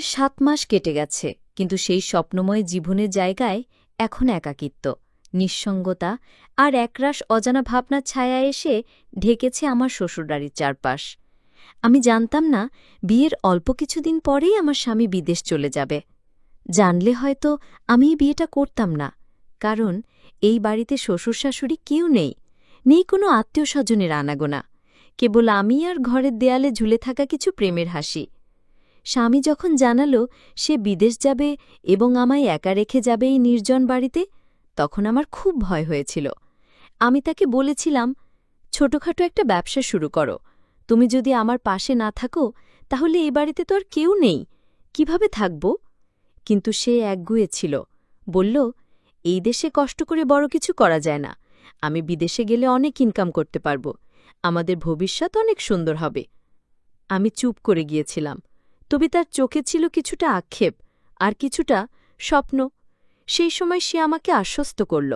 ৭ মাস কেটে গেছে, কিন্তু সেই স্বপ্নময় জীবনের জায়গায় এখন একাকিত্ব, নিঃসঙ্গতা আর একরাশ অজানা ভাবনার ছায়া এসে ঢেকেছে আমার শ্বশুরবাড়ির চারপাশ। আমি জানতাম না বিয়ের অল্প কিছুদিন পরেই আমার স্বামী বিদেশ চলে যাবে। জানলে হয়তো আমি এই বিয়েটা করতাম না, কারণ এই বাড়িতে শ্বশুর শাশুড়ি কেউ নেই, নেই কোনো আত্মীয় স্বজনের আনাগোনা, কেবল আমি আর ঘরের দেয়ালে ঝুলে থাকা কিছু প্রেমের হাসি। স্বামী যখন জানালো সে বিদেশ যাবে এবং আমায় একা রেখে যাবে এই নির্জন বাড়িতে, তখন আমার খুব ভয় হয়েছিল। আমি তাকে বলেছিলাম, ছোটখাটো একটা ব্যবসা শুরু করো, তুমি যদি আমার পাশে না থাকো তাহলে এই বাড়িতে তো আর কেউ নেই, কিভাবে থাকব? কিন্তু সে একগুঁয়ে ছিল, বলল, এই দেশে কষ্ট করে বড় কিছু করা যায় না, আমি বিদেশে গেলে অনেক ইনকাম করতে পারব, আমাদের ভবিষ্যৎ অনেক সুন্দর হবে। আমি চুপ করে গিয়েছিলাম, তবে তার চোখে ছিল কিছুটা আক্ষেপ আর কিছুটা স্বপ্ন। সেই সময় সে আমাকে আশ্বস্ত করল,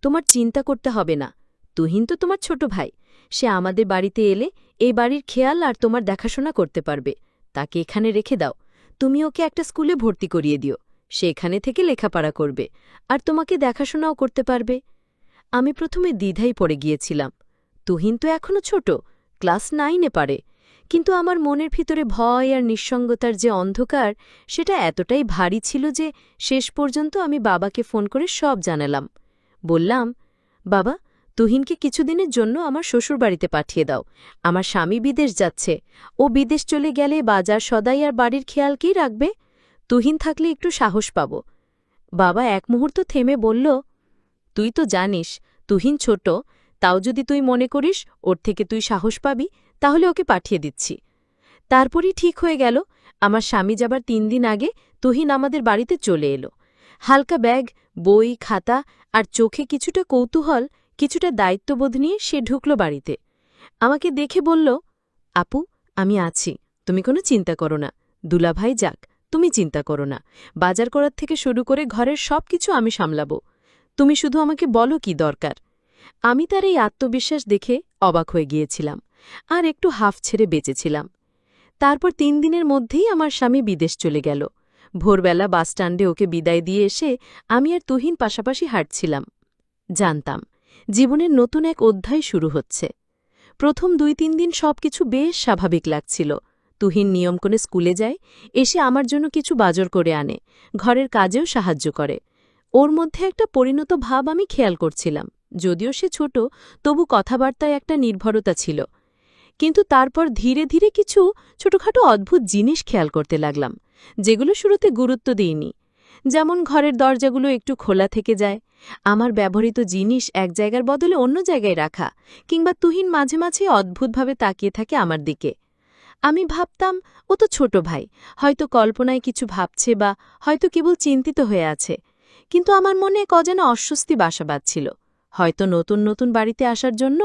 তোমার চিন্তা করতে হবে না, তুহিন তো তোমার ছোট ভাই, সে আমাদের বাড়িতে এলে এই বাড়ির খেয়াল আর তোমার দেখাশোনা করতে পারবে, তাকে এখানে রেখে দাও, তুমি ওকে একটা স্কুলে ভর্তি করিয়ে দিও, সে এখানে থেকে লেখাপড়া করবে আর তোমাকে দেখাশোনাও করতে পারবে। আমি প্রথমে দ্বিধায় পড়ে গিয়েছিলাম, তুহিন তো এখনও ছোট, ক্লাস 9-এ পারে, কিন্তু আমার মনের ভিতরে ভয় আর নিঃসঙ্গতার যে অন্ধকার, সেটা এতটাই ভারী ছিল যে শেষ পর্যন্ত আমি বাবাকে ফোন করে সব জানালাম। বললাম, বাবা, তুহিনকে কিছুদিনের জন্য আমার শ্বশুরবাড়িতে পাঠিয়ে দাও, আমার স্বামী বিদেশ যাচ্ছে, ও বিদেশ চলে গেলে বাজার সদাই আর বাড়ির খেয়াল কি রাখবে? তুহিন থাকলে একটু সাহস পাব। বাবা এক মুহূর্ত থেমে বলল, তুই তো জানিস তুহিন ছোট, তাও যদি তুই মনে করিস ওর থেকে তুই সাহস পাবি, তাহলে ওকে পাঠিয়ে দিচ্ছি। তারপরই ঠিক হয়ে গেল। আমার স্বামী যাবার 3 দিন আগে তুহিন আমাদের বাড়িতে চলে এলো। হালকা ব্যাগ, বই, খাতা আর চোখে কিছুটা কৌতূহল, কিছুটা দায়িত্ববোধ নিয়ে সে ঢুকল বাড়িতে। আমাকে দেখে বলল, আপু, আমি আছি, তুমি কোনো চিন্তা করো না, দুলাভাই যাক, তুমি চিন্তা করো না, বাজার করার থেকে শুরু করে ঘরের সব কিছু আমি সামলাব, তুমি শুধু আমাকে বলো কি দরকার। আমি তার এই আত্মবিশ্বাস দেখে অবাক হয়ে গিয়েছিলাম আর একটু হাফ ছেড়ে বেঁচেছিলাম। তারপর 3 দিনের মধ্যেই আমার স্বামী বিদেশ চলে গেল। ভোরবেলা বাসস্ট্যান্ডে ওকে বিদায় দিয়ে এসে আমি আর তুহিন পাশাপাশি হাঁটছিলাম। জানতাম জীবনের নতুন এক অধ্যায় শুরু হচ্ছে। প্রথম 2-3 দিন সবকিছু বেশ স্বাভাবিক লাগছিল। তুহিন নিয়ম করে স্কুলে যায়, এসে আমার জন্য কিছু বাজার করে আনে, ঘরের কাজেও সাহায্য করে। ওর মধ্যে একটা পরিণত ভাব আমি খেয়াল করছিলাম, যদিও সে ছোট, তবু কথাবার্তায় একটা নির্ভরতা ছিল। কিন্তু তারপর ধীরে ধীরে কিছু ছোটখাটো অদ্ভুত জিনিস খেয়াল করতে লাগলাম, যেগুলো শুরুতে গুরুত্ব দিইনি। যেমন ঘরের দরজাগুলো একটু খোলা থেকে যায়, আমার ব্যবহৃত জিনিস এক জায়গার বদলে অন্য জায়গায় রাখা, কিংবা তুহিন মাঝে মাঝে অদ্ভুতভাবে তাকিয়ে থাকে আমার দিকে। আমি ভাবতাম, ও তো ছোট ভাই, হয়তো কল্পনায় কিছু ভাবছে বা হয়তো কেবল চিন্তিত হয়ে আছে। কিন্তু আমার মনে এক অজানা অস্বস্তি বাসা বাঁধছিল, হয়তো নতুন নতুন বাড়িতে আসার জন্য।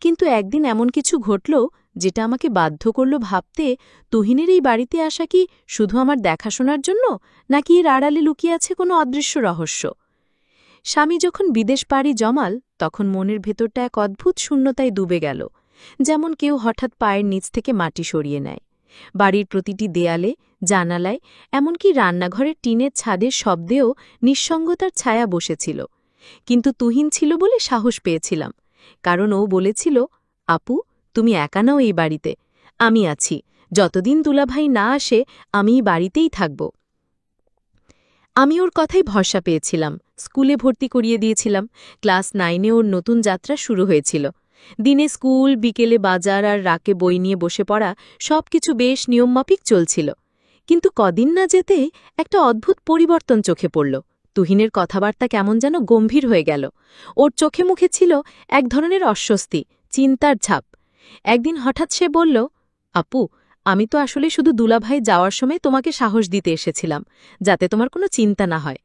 কিন্তু একদিন এমন কিছু ঘটল যেটা আমাকে বাধ্য করল ভাবতে, তুহিনের এই বাড়িতে আসা কি শুধু আমার দেখাশোনার জন্য, নাকি এর আড়ালে লুকিয়ে আছে কোনো অদৃশ্য রহস্য। স্বামী যখন বিদেশ পাড়ি জমাল, তখন মনের ভেতরটা এক অদ্ভুত শূন্যতায় ডুবে গেল, যেমন কেউ হঠাৎ পায়ের নিচ থেকে মাটি সরিয়ে নেয়। বাড়ির প্রতিটি দেয়ালে, জানালায়, এমনকি রান্নাঘরের টিনের ছাদের শব্দেও নিঃসঙ্গতার ছায়া বসেছিল। কিন্তু তুহিন ছিল বলে সাহস পেয়েছিলাম, কারণ ও বলেছিল, আপু, তুমি একা নাও এই বাড়িতে, আমি আছি, যতদিন দুলাভাই না আসে আমি এই বাড়িতেই থাকব। আমি ওর কথাই ভরসা পেয়েছিলাম, স্কুলে ভর্তি করিয়ে দিয়েছিলাম। ক্লাস 9-এ ওর নতুন যাত্রা শুরু হয়েছিল। দিনে স্কুল, বিকেলে বাজার আর রাকে বই নিয়ে বসে পড়া, সবকিছু বেশ নিয়মমাফিক চলছিল। কিন্তু কদিন না যেতে একটা অদ্ভুত পরিবর্তন চোখে পড়ল। তুহিনের কথাবার্তা কেমন যেন গম্ভীর হয়ে গেল। ওর চোখে মুখে ছিল এক ধরনের অস্বস্তি, চিন্তার ছাপ। একদিন হঠাৎ সে বলল, আপু, আমি তো আসলে শুধু দুলাভাই যাওয়ার সময় তোমাকে সাহস দিতে এসেছিলাম, যাতে তোমার কোনো চিন্তা না হয়।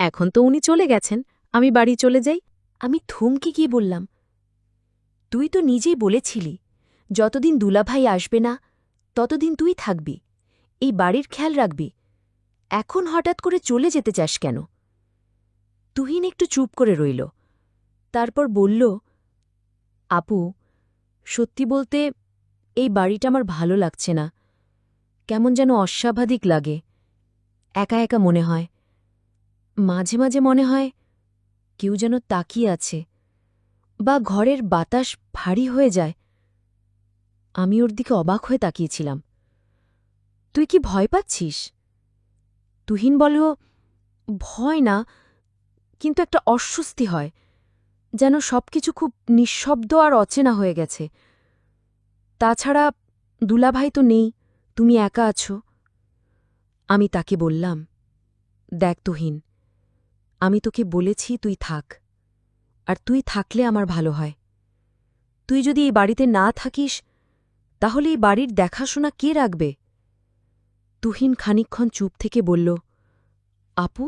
এখন তো উনি চলে গেছেন, আমি বাড়ি চলে যাই। আমি থমকে গিয়ে বললাম, তুই তো নিজেই বলেছিলি যতদিন দুলাভাই আসবে না ততদিন তুই থাকবি, এই বাড়ির খেয়াল রাখবি, এখন হঠাৎ করে চলে যেতে চাস কেন? তুহিন একটু চুপ করে রইল, তারপর বলল, আপু, সত্যি বলতে এই বাড়িটা আমার ভালো লাগছে না, কেমন যেন অস্বাভাবিক লাগে, একা একা মনে হয়। মাঝে মাঝে মনে হয় কেউ যেন তাকিয়ে আছে, বা ঘরের বাতাস ভারী হয়ে যায়। আমি ওর দিকে অবাক হয়ে তাকিয়েছিলাম। তুই কি ভয় পাচ্ছিস? তুহিন বলল, ভয় না, কিন্তু একটা অস্বস্তি হয়, যেন সবকিছু খুব নিঃশব্দ আর অচেনা হয়ে গেছে। তাছাড়া দুলাভাই তো নেই, তুমি একা আছো। আমি তাকে বললাম, দেখ তুহিন, আমি তোকে বলেছি তুই থাক, আর তুই থাকলে আমার ভালো হয়। তুই যদি এই বাড়িতে না থাকিস, তাহলে এই বাড়ির দেখাশোনা কে রাখবে? তুহিন খানিকক্ষণ চুপ থেকে বলল, আপু,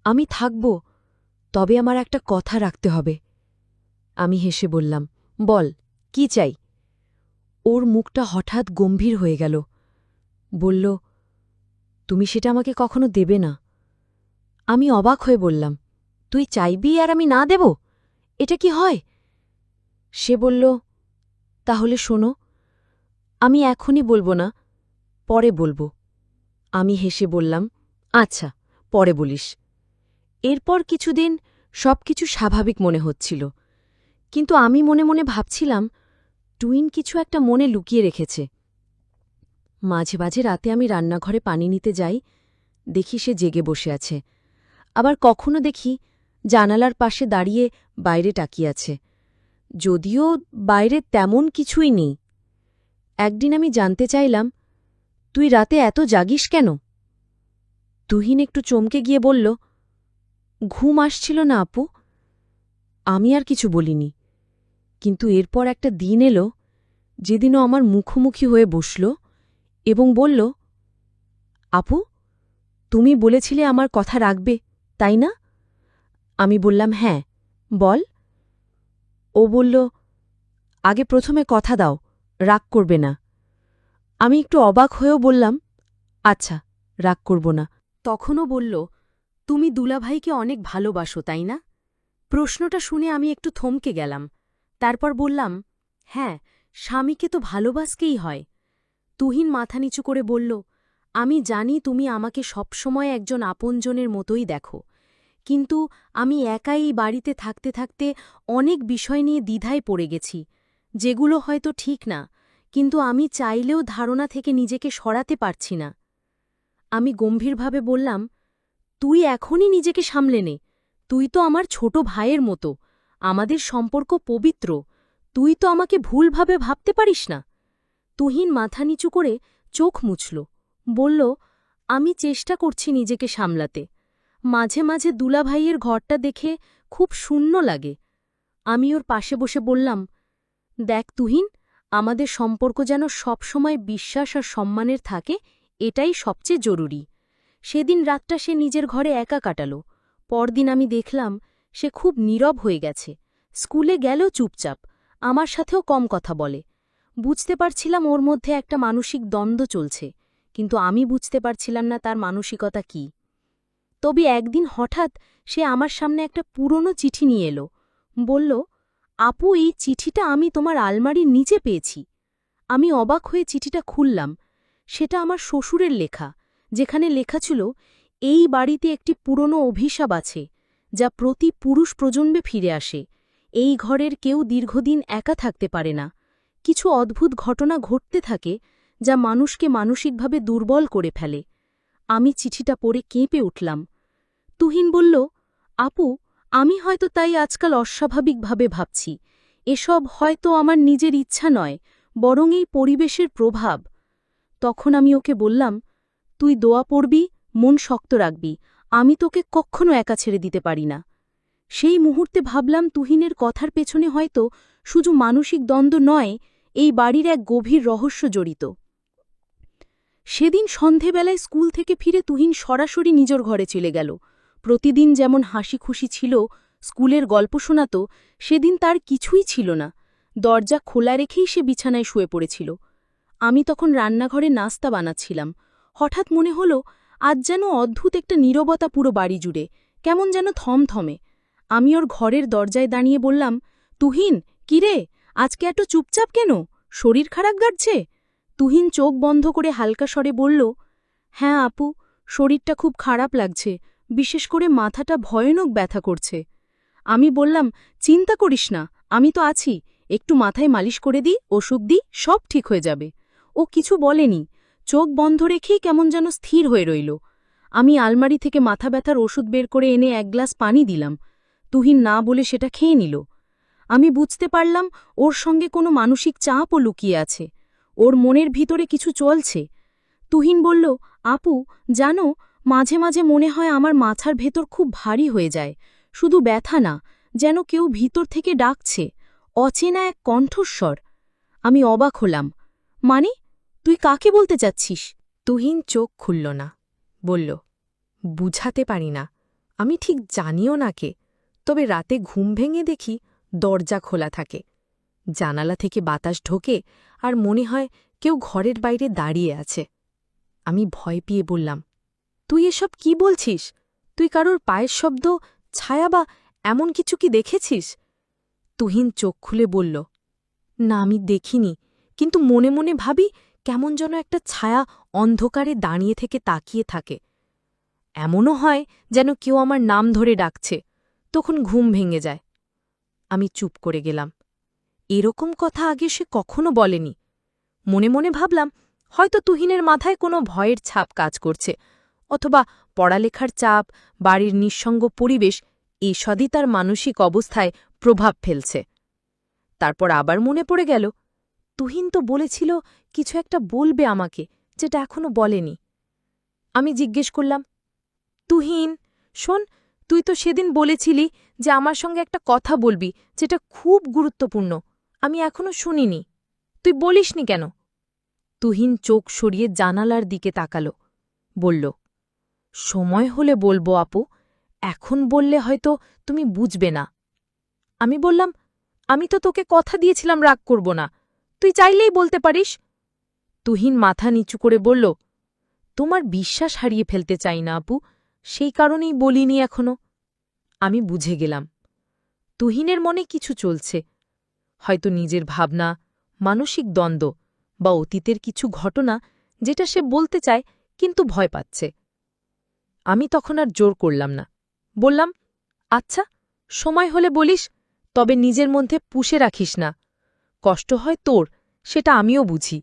আমি থাকব, তবে আমার একটা কথা রাখতে হবে। আমি হেসে বললাম, বল, কি চাই? ওর মুখটা হঠাৎ গম্ভীর হয়ে গেল। বলল, তুমি সেটা আমাকে কখনো দেবে না। আমি অবাক হয়ে বললাম, তুই চাইবি আর আমি না দেব? এটা কি হয়? সে বলল, তাহলে শোনো, আমি এখনই বলবো না, পরে বলবো। আমি হেসে বললাম, আচ্ছা, পরে বলিস। এরপর কিছুদিন সবকিছু স্বাভাবিক মনে হচ্ছিল, কিন্তু আমি মনে মনে ভাবছিলাম টুইন কিছু একটা মনে লুকিয়ে রেখেছে। মাঝে মাঝে রাতে আমি রান্নাঘরে পানি নিতে যাই, দেখি সে জেগে বসে আছে। আবার কখনো দেখি জানালার পাশে দাঁড়িয়ে বাইরে তাকিয়ে আছে, যদিও বাইরে তেমন কিছুই নেই। একদিন আমি জানতে চাইলাম, তুই রাতে এত জাগিস কেন? তুহিন একটু চমকে গিয়ে বলল, ঘুম আসছিল না আপু। আমি আর কিছু বলিনি, কিন্তু এরপর একটা দিন এলো যেদিনও আমার মুখোমুখি হয়ে বসল এবং বলল, আপু, তুমি বলেছিলে আমার কথা রাখবে, তাই না? আমি বললাম, হ্যাঁ, বল। ও বলল, আগে প্রথমে কথা দাও, রাগ করবে না। আমি একটু অবাক হয়েও বললাম, আচ্ছা, রাগ করব না। তখনও বলল, তুমি দুলাভাইকে অনেক ভালোবাসো, তাই না? প্রশ্নটা শুনে আমি একটু থমকে গেলাম। তারপর বললাম, হ্যাঁ, স্বামীকে তো ভালোবাসকেই হয়। তুহিন মাথা নিচু করে বলল, আমি জানি তুমি আমাকে সবসময় একজন আপনজনের মতোই দেখো, কিন্তু আমি একাই এই বাড়িতে থাকতে থাকতে অনেক বিষয় নিয়ে দ্বিধায় পড়ে গেছি, যেগুলো হয়তো ঠিক না, কিন্তু আমি চাইলেও ধারণা থেকে নিজেকে সরাতে পারছি না। আমি গম্ভীরভাবে বললাম, তুই এখনই নিজেকে সামলে নে। তুই তো আমার ছোট ভাইয়ের মতো, আমাদের সম্পর্ক পবিত্র। তুই তো আমাকে ভুলভাবে ভাবতে পারিস না। তুহিন মাথা নিচু করে চোখ মুছল, বলল, আমি চেষ্টা করছি নিজেকে সামলাতে। মাঝে মাঝে দুলাভাইয়ের ঘরটা দেখে খুব শূন্য লাগে। আমি ওর পাশে বসে বললাম, দেখ তুহিন, আমাদের সম্পর্ক যেন সবসময় বিশ্বাস আর সম্মানের থাকে, এটাই সবচেয়ে জরুরি। সেদিন রাতটা সে নিজের ঘরে একা কাটাল। পরদিন আমি দেখলাম সে খুব নীরব হয়ে গেছে। স্কুলে গেলেও চুপচাপ, আমার সাথেও কম কথা বলে। বুঝতে পারছিলাম ওর মধ্যে একটা মানসিক দ্বন্দ্ব চলছে, কিন্তু আমি বুঝতে পারছিলাম না তার মানসিকতা কি। তবে একদিন হঠাৎ সে আমার সামনে একটা পুরনো চিঠি নিয়ে এলো। বলল, আপু, এই চিঠিটা আমি তোমার আলমারির নিচে পেয়েছি। আমি অবাক হয়ে চিঠিটা খুললাম। সেটা আমার শ্বশুরের লেখা, যেখানে লেখা ছিল, এই বাড়িতে একটি পুরনো অভিশাপ আছে, যা প্রতি পুরুষ প্রজন্মে ফিরে আসে। এই ঘরের কেউ দীর্ঘদিন একা থাকতে পারে না। কিছু অদ্ভুত ঘটনা ঘটতে থাকে, যা মানুষকে মানসিকভাবে দুর্বল করে ফেলে। আমি চিঠিটা পড়ে কেঁপে উঠলাম। তুহিন বলল, আপু, আমি হয়তো তাই আজকাল অস্বাভাবিকভাবে ভাবছি। এসব হয়তো আমার নিজের ইচ্ছা নয়, বরং এই পরিবেশের প্রভাব। তখন আমি ওকে বললাম, তুই দোয়া পড়বি, মন শক্ত রাখবি, আমি তোকে কখনো একা ছেড়ে দিতে পারি না। সেই মুহূর্তে ভাবলাম তুহিনের কথার পেছনে হয়তো শুধু মানসিক দ্বন্দ্ব নয়, এই বাড়ির এক গভীর রহস্য জড়িত। সেদিন সন্ধেবেলায় স্কুল থেকে ফিরে তুহিন সরাসরি নিজের ঘরে চলে গেল। প্রতিদিন যেমন হাসি খুশি ছিল, স্কুলের গল্প শোনাত, সেদিন তার কিছুই ছিল না। দরজা খোলা রেখেই সে বিছানায় শুয়ে পড়েছিল। আমি তখন রান্নাঘরে নাস্তা বানাচ্ছিলাম। হঠাৎ মনে হল, আজ যেন অদ্ভুত একটা নীরবতা পুরো বাড়ি জুড়ে, কেমন যেন থমথমে। আমি ওর ঘরের দরজায় দাঁড়িয়ে বললাম, তুহিন, কিরে, আজকে এত চুপচাপ কেন? শরীর খারাপ লাগছে? তুহিন চোখ বন্ধ করে হালকা স্বরে বলল, হ্যাঁ আপু, শরীরটা খুব খারাপ লাগছে, বিশেষ করে মাথাটা ভয়ানক ব্যথা করছে। আমি বললাম, চিন্তা করিস না, আমি তো আছি, একটু মাথায় মালিশ করে দিই, ওষুধ দিই, সব ঠিক হয়ে যাবে। ও কিছু বলেনি, চোখ বন্ধ রেখেই কেমন যেন স্থির হয়ে রইল। আমি আলমারি থেকে মাথা ব্যথার ওষুধ বের করে এনে এক গ্লাস পানি দিলাম। তুহিন না বলে সেটা খেয়ে নিল। আমি বুঝতে পারলাম ওর সঙ্গে কোনো মানসিক চাপও লুকিয়ে আছে, ওর মনের ভিতরে কিছু চলছে। তুহিন বলল, আপু জানো, মাঝে মাঝে মনে হয় আমার মাথার ভেতর খুব ভারী হয়ে যায়, শুধু ব্যথা না, যেন কেউ ভিতর থেকে ডাকছে, অচেনা এক কণ্ঠস্বর। আমি অবাক হলাম। মানে, তুই কাকে বলতে চাচ্ছিস? তুহিন চোখ খুলল না, বলল, বুঝাতে পারি না, আমি ঠিক জানিও না কে, তবে রাতে ঘুম ভেঙে দেখি দরজা খোলা থাকে, জানালা থেকে বাতাস ঢোকে, আর মনে হয় কেউ ঘরের বাইরে দাঁড়িয়ে আছে। আমি ভয় পেয়ে বললাম, তুই এসব কি বলছিস? তুই কারোর পায়ের শব্দ, ছায়া বা এমন কিছু কি দেখেছিস? তুহিন চোখ খুলে বলল, না আমি দেখিনি, কিন্তু মনে মনে ভাবি কেমন যেন একটা ছায়া অন্ধকারে দাঁড়িয়ে থেকে তাকিয়ে থাকে। এমনও হয় যেন কেউ আমার নাম ধরে ডাকছে, তখন ঘুম ভেঙে যায়। আমি চুপ করে গেলাম। এরকম কথা আগে সে কখনো বলেনি। মনে মনে ভাবলাম, হয়তো তুহিনের মাথায় কোনো ভয়ের ছাপ কাজ করছে, অথবা পড়ালেখার চাপ, বাড়ির নিঃসঙ্গ পরিবেশ এসবই তার মানসিক অবস্থায় প্রভাব ফেলছে। তারপর আবার মনে পড়ে গেল, তুহিন তো বলেছিল কিছু একটা বলবে আমাকে, যেটা এখনো বলেনি। আমি জিজ্ঞেস করলাম, তুহিন শোন, তুই তো সেদিন বলেছিলি যে আমার সঙ্গে একটা কথা বলবি, যেটা খুব গুরুত্বপূর্ণ, আমি এখনো শুনিনি, তুই বলিসনি কেন? তুহিন চোখ সরিয়ে জানালার দিকে তাকাল, বলল, সময় হলে বলবো আপু, এখন বললে হয়তো তুমি বুঝবে না। আমি বললাম, আমি তো তোকে কথা দিয়েছিলাম রাগ করব না, তুই চাইলেই বলতে পারিস। তুহিন মাথা নিচু করে বলল, তোমার বিশ্বাস হারিয়ে ফেলতে চাই না আপু, সেই কারণেই বলিনি এখনো। আমি বুঝে গেলাম, তুহিনের মনে কিছু চলছে, হয়তো নিজের ভাবনা, মানসিক দ্বন্দ্ব বা অতীতের কিছু ঘটনা, যেটা সে বলতে চায় কিন্তু ভয় পাচ্ছে। আমি তখন আর জোর করলাম না, বললাম, আচ্ছা, সময় হলে বলিস, তবে নিজের মধ্যে পুষে রাখিস না, কষ্ট হয় তোর, সেটা আমিও বুঝি।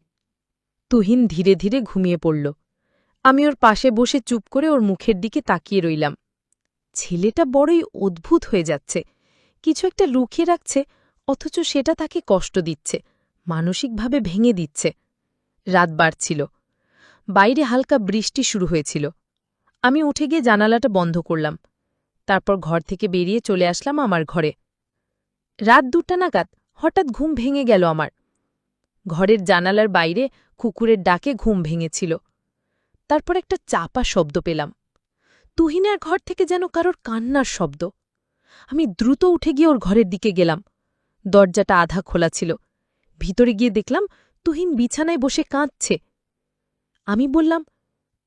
তুহিন ধীরে ধীরে ঘুমিয়ে পড়ল। আমি ওর পাশে বসে চুপ করে ওর মুখের দিকে তাকিয়ে রইলাম। ছেলেটা বড়ই অদ্ভুত হয়ে যাচ্ছে, কিছু একটা লুকিয়ে রাখছে, অথচ সেটা তাকে কষ্ট দিচ্ছে, মানসিকভাবে ভেঙে দিচ্ছে। রাত বাড়ছিল, বাইরে হালকা বৃষ্টি শুরু হয়েছিল। আমি উঠে গিয়ে জানালাটা বন্ধ করলাম, তারপর ঘর থেকে বেরিয়ে চলে আসলাম আমার ঘরে। রাত 2টা নাগাদ হঠাৎ ঘুম ভেঙে গেল আমার। ঘরের জানালার বাইরে কুকুরের ডাকে ঘুম ভেঙেছিল। তারপর একটা চাপা শব্দ পেলাম, তুহিনের ঘর থেকে যেন কারোর কান্নার শব্দ। আমি দ্রুত উঠে গিয়ে ওর ঘরের দিকে গেলাম। দরজাটা আধা খোলা ছিল। ভিতরে গিয়ে দেখলাম তুহিন বিছানায় বসে কাঁদছে। আমি বললাম,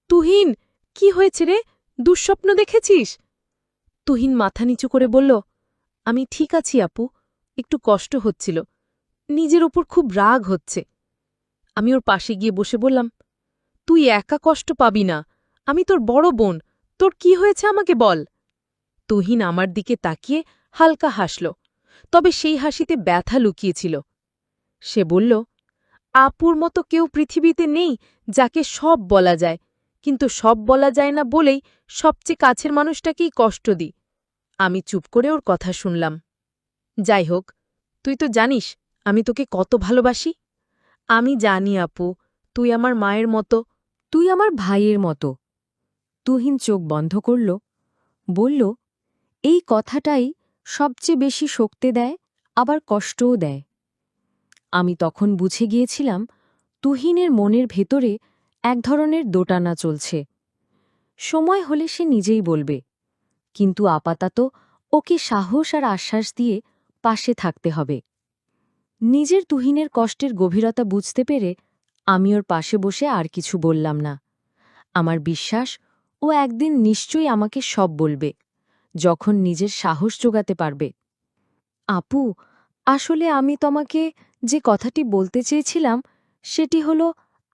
তুহিন, কি হয়েছে রে, দুঃস্বপ্ন দেখেছিস? তুহিন মাথা নিচু করে বলল, আমি ঠিক আছি আপু, একটু কষ্ট হচ্ছিল, নিজের ওপর খুব রাগ হচ্ছে। আমি ওর পাশে গিয়ে বসে বললাম, তুই একা কষ্ট পাবি না, আমি তোর বড় বোন, তোর কি হয়েছে আমাকে বল। তুহিন আমার দিকে তাকিয়ে হালকা হাসল, তবে সেই হাসিতে ব্যথা লুকিয়েছিল। সে বলল, আপুর মতো কেউ পৃথিবীতে নেই যাকে সব বলা যায়, কিন্তু সব বলা যায় না বলেই সবচেয়ে কাছের মানুষটাকেই কষ্ট দিই। আমি চুপ করে ওর কথা শুনলাম। যাই হোক, তুই তো জানিস আমি তোকে কত ভালোবাসি। আমি জানি আপু, তুই আমার মায়ের মতো। তুই আমার ভাইয়ের মতো। তুহিন চোখ বন্ধ করল, বলল, এই কথাটাই সবচেয়ে বেশি শক্তি দেয়, আবার কষ্টও দেয়। আমি তখন বুঝে গিয়েছিলাম তুহিনের মনের ভেতরে এক ধরনের দোটানা চলছে। সময় হলে সে নিজেই বলবে, কিন্তু আপাতত ওকে সাহস আর আশ্বাস দিয়ে পাশে থাকতে হবে। নিজের তুহিনের কষ্টের গভীরতা বুঝতে পেরে আমি ওর পাশে বসে আর কিছু বললাম না। আমার বিশ্বাস ও একদিন নিশ্চয়ই আমাকে সব বলবে, যখন নিজের সাহস জোগাতে পারবে। আপু, আসলে আমি তোমাকে যে কথাটি বলতে চেয়েছিলাম সেটি হলো,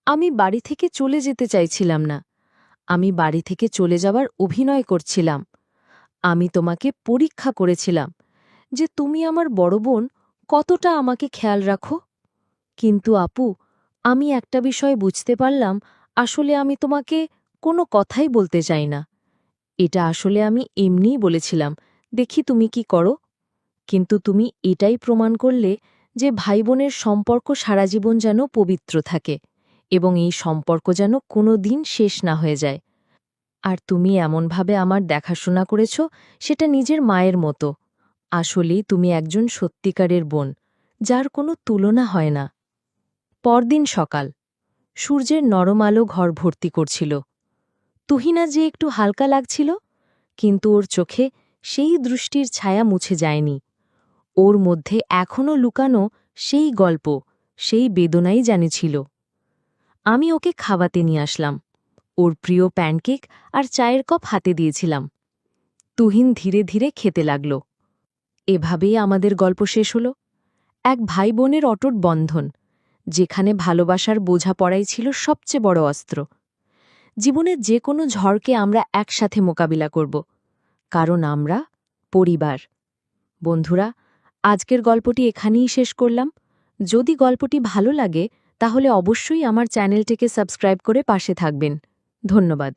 আমি বাড়ি থেকে চলে যেতে চাইছিলাম না। আমি বাড়ি থেকে চলে যাওয়ার অভিনয় করছিলাম। আমি তোমাকে পরীক্ষা করেছিলাম যে তুমি আমার বড় বোন কতটা আমাকে খেয়াল রাখো। কিন্তু আপু, আমি একটা বিষয় বুঝতে পারলাম, আসলে আমি তোমাকে কোনো কথাই বলতে চাই না। এটা আসলে আমি এমনিই বলেছিলাম, দেখি তুমি কি করো। কিন্তু তুমি এটাই প্রমাণ করলে যে ভাই বোনের সম্পর্ক সারা জীবন যেন পবিত্র থাকে এবং এই সম্পর্ক যেন কোনো দিন শেষ না হয়ে যায়। আর তুমি এমনভাবে আমার দেখাশোনা করেছ, সেটা নিজের মায়ের মতো। আসলেই তুমি একজন সত্যিকারের বোন, যার কোনো তুলনা হয় না। পরদিন সকাল, সূর্যের নরম আলো ঘর ভর্তি করছিল। তুহিনা যে একটু হালকা লাগছিল, কিন্তু ওর চোখে সেই দৃষ্টির ছায়া মুছে যায়নি। ওর মধ্যে এখনও লুকানো সেই গল্প, সেই বেদনাই জানিছিল। আমি ওকে খাওয়াতে নিয়ে আসলাম। ওর প্রিয় প্যানকেক আর চায়ের কাপ হাতে দিয়েছিলাম। তুহিন ধীরে ধীরে খেতে লাগল। এভাবেই আমাদের গল্প শেষ হল। এক ভাই বোনের অটুট বন্ধন, যেখানে ভালোবাসার বোঝাপড়াই ছিল সবচেয়ে বড় অস্ত্র। জীবনের যে কোনো ঝড়কে আমরা একসাথে মোকাবিলা করব, কারণ আমরা পরিবার। বন্ধুরা, আজকের গল্পটি এখানেই শেষ করলাম। যদি গল্পটি ভালো লাগে তাহলে অবশ্যই আমার চ্যানেলটিকে সাবস্ক্রাইব করে পাশে থাকবেন। ধন্যবাদ।